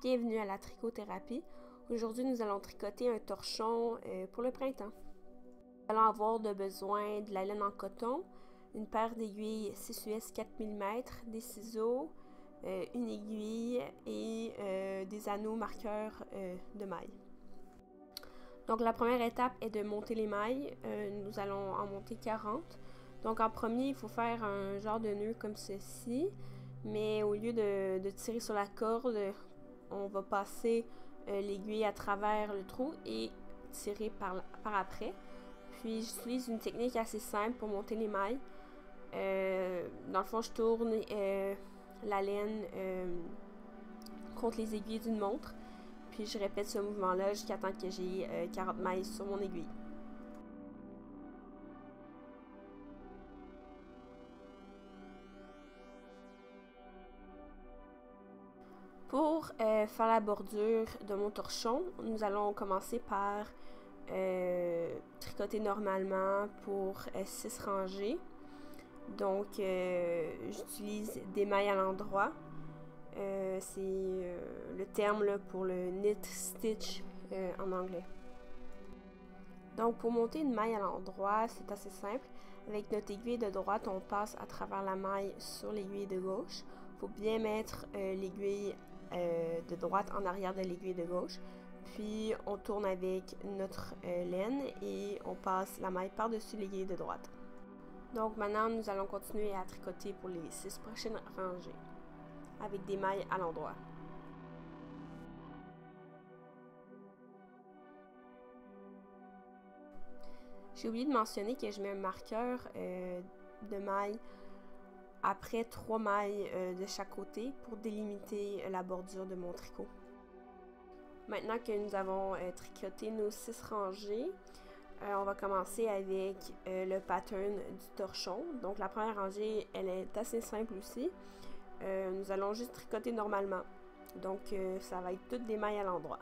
Bienvenue à la tricothérapie. Aujourd'hui, nous allons tricoter un torchon pour le printemps. Nous allons avoir besoin de la laine en coton, une paire d'aiguilles 6 US 4 mm, des ciseaux, une aiguille et des anneaux marqueurs de mailles. Donc la première étape est de monter les mailles. Nous allons en monter 40. Donc en premier, il faut faire un genre de nœud comme ceci, mais au lieu de tirer sur la corde, on va passer l'aiguille à travers le trou et tirer par après. Puis j'utilise une technique assez simple pour monter les mailles. Dans le fond, je tourne la laine contre les aiguilles d'une montre. Puis je répète ce mouvement-là jusqu'à temps que j'ai 40 mailles sur mon aiguille. Pour faire la bordure de mon torchon, nous allons commencer par tricoter normalement pour 6 rangées. Donc, j'utilise des mailles à l'endroit. C'est le terme là, pour le knit stitch en anglais. Donc, pour monter une maille à l'endroit, c'est assez simple. Avec notre aiguille de droite, on passe à travers la maille sur l'aiguille de gauche. Il faut bien mettre l'aiguille de droite en arrière de l'aiguille de gauche. Puis, on tourne avec notre laine et on passe la maille par-dessus l'aiguille de droite. Donc, maintenant, nous allons continuer à tricoter pour les 6 prochaines rangées avec des mailles à l'endroit. J'ai oublié de mentionner que je mets un marqueur de mailles après 3 mailles de chaque côté pour délimiter la bordure de mon tricot. Maintenant que nous avons tricoté nos 6 rangées, on va commencer avec le pattern du torchon. Donc la première rangée, elle est assez simple aussi. Nous allons juste tricoter normalement. Donc ça va être toutes des mailles à l'endroit.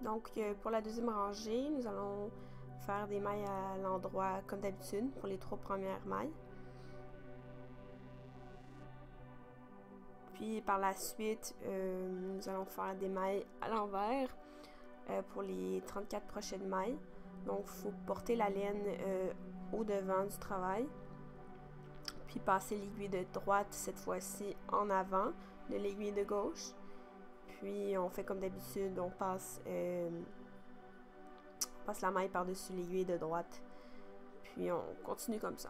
Donc, pour la deuxième rangée, nous allons faire des mailles à l'endroit comme d'habitude pour les 3 premières mailles. Puis par la suite, nous allons faire des mailles à l'envers pour les 34 prochaines mailles. Donc, il faut porter la laine au devant du travail. Puis passer l'aiguille de droite cette fois-ci en avant de l'aiguille de gauche. Puis on fait comme d'habitude, on passe la maille par-dessus l'aiguille de droite. Puis on continue comme ça.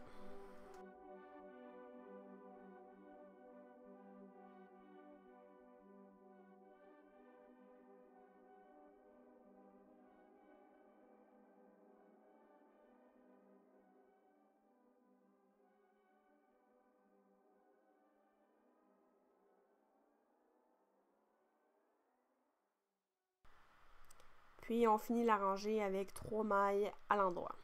Puis on finit la rangée avec 3 mailles à l'endroit.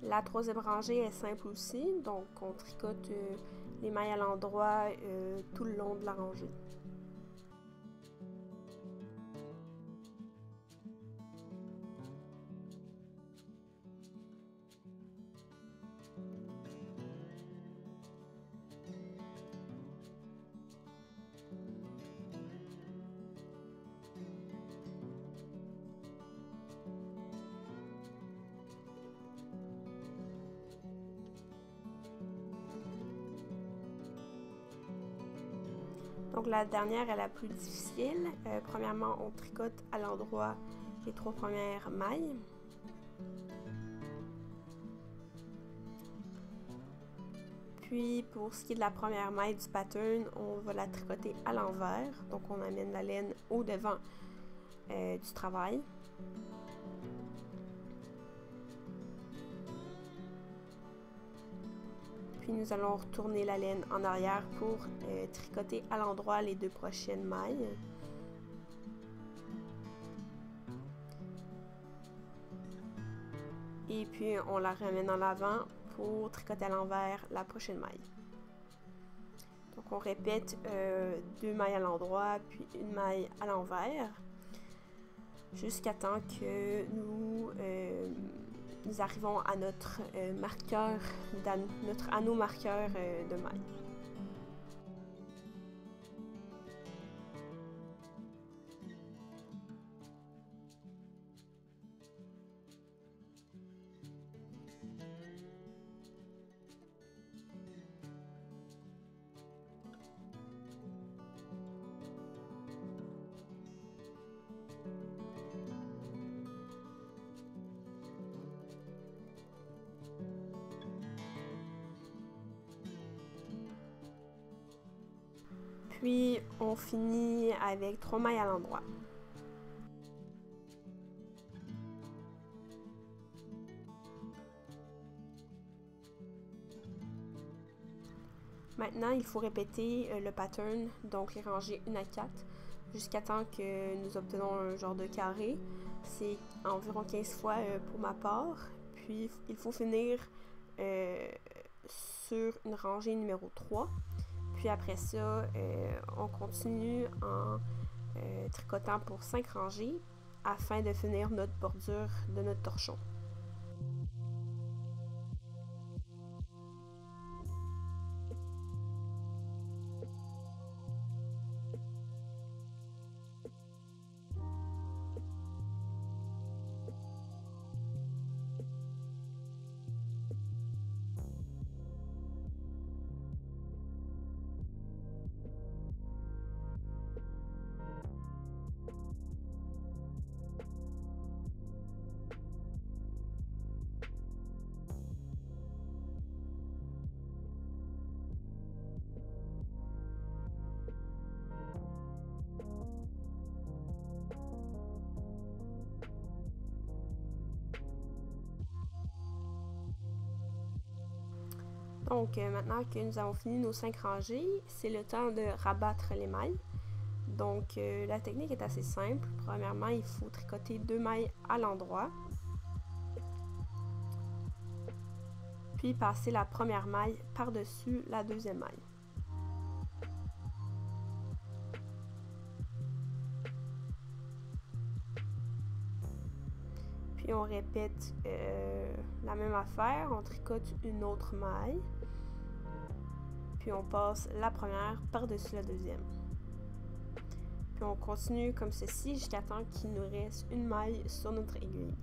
La troisième rangée est simple aussi, donc on tricote les mailles à l'endroit tout le long de la rangée. Donc la dernière est la plus difficile. Premièrement, on tricote à l'endroit les 3 premières mailles. Puis pour ce qui est de la première maille du pattern, on va la tricoter à l'envers. Donc on amène la laine au devant du travail. Puis nous allons retourner la laine en arrière pour tricoter à l'endroit les 2 prochaines mailles. Et puis on la ramène en avant pour tricoter à l'envers la prochaine maille. Donc on répète 2 mailles à l'endroit puis une maille à l'envers jusqu'à temps que nous arrivons à notre marqueur, notre anneau marqueur de maille. Puis on finit avec 3 mailles à l'endroit. Maintenant, il faut répéter le pattern, donc les rangées 1 à 4, jusqu'à temps que nous obtenons un genre de carré. C'est environ 15 fois pour ma part. Puis il faut finir sur une rangée numéro 3. Puis après ça, on continue en tricotant pour 5 rangées afin de finir notre bordure de notre torchon. Donc maintenant que nous avons fini nos 5 rangées, c'est le temps de rabattre les mailles. Donc la technique est assez simple. Premièrement, il faut tricoter 2 mailles à l'endroit. Puis passer la première maille par-dessus la deuxième maille. Puis on répète la même affaire, on tricote une autre maille. Puis on passe la première par-dessus la deuxième. Puis on continue comme ceci jusqu'à temps qu'il nous reste une maille sur notre aiguille.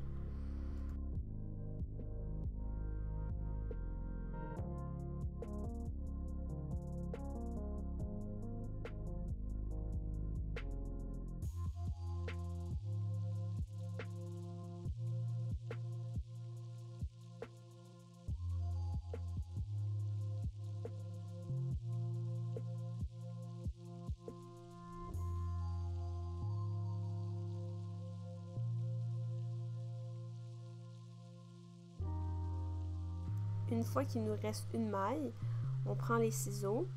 Une fois qu'il nous reste une maille, on prend les ciseaux.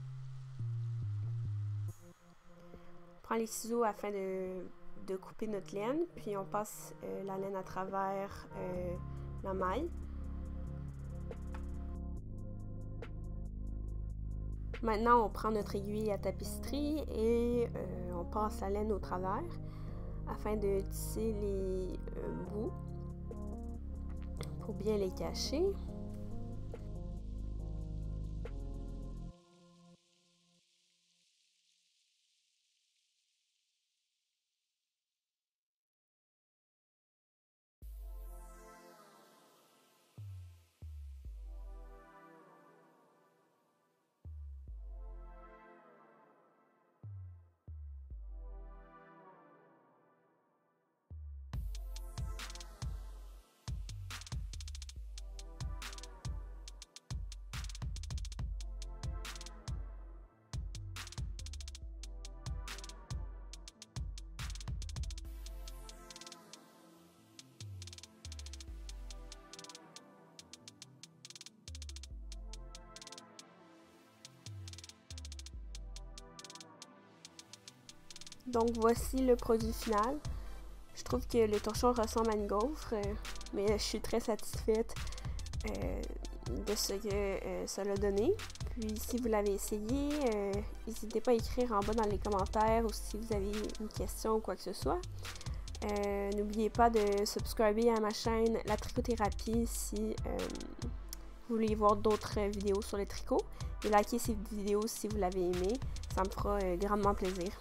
On prend les ciseaux afin de couper notre laine, puis on passe la laine à travers la maille. Maintenant, on prend notre aiguille à tapisserie et on passe la laine au travers afin de tisser les bouts pour bien les cacher. Donc voici le produit final. Je trouve que le torchon ressemble à une gaufre, mais je suis très satisfaite de ce que ça l'a donné. Puis si vous l'avez essayé, n'hésitez pas à écrire en bas dans les commentaires ou si vous avez une question ou quoi que ce soit. N'oubliez pas de subscriber à ma chaîne La Tricothérapie si vous voulez voir d'autres vidéos sur le tricot. Et likez cette vidéo si vous l'avez aimé, ça me fera grandement plaisir.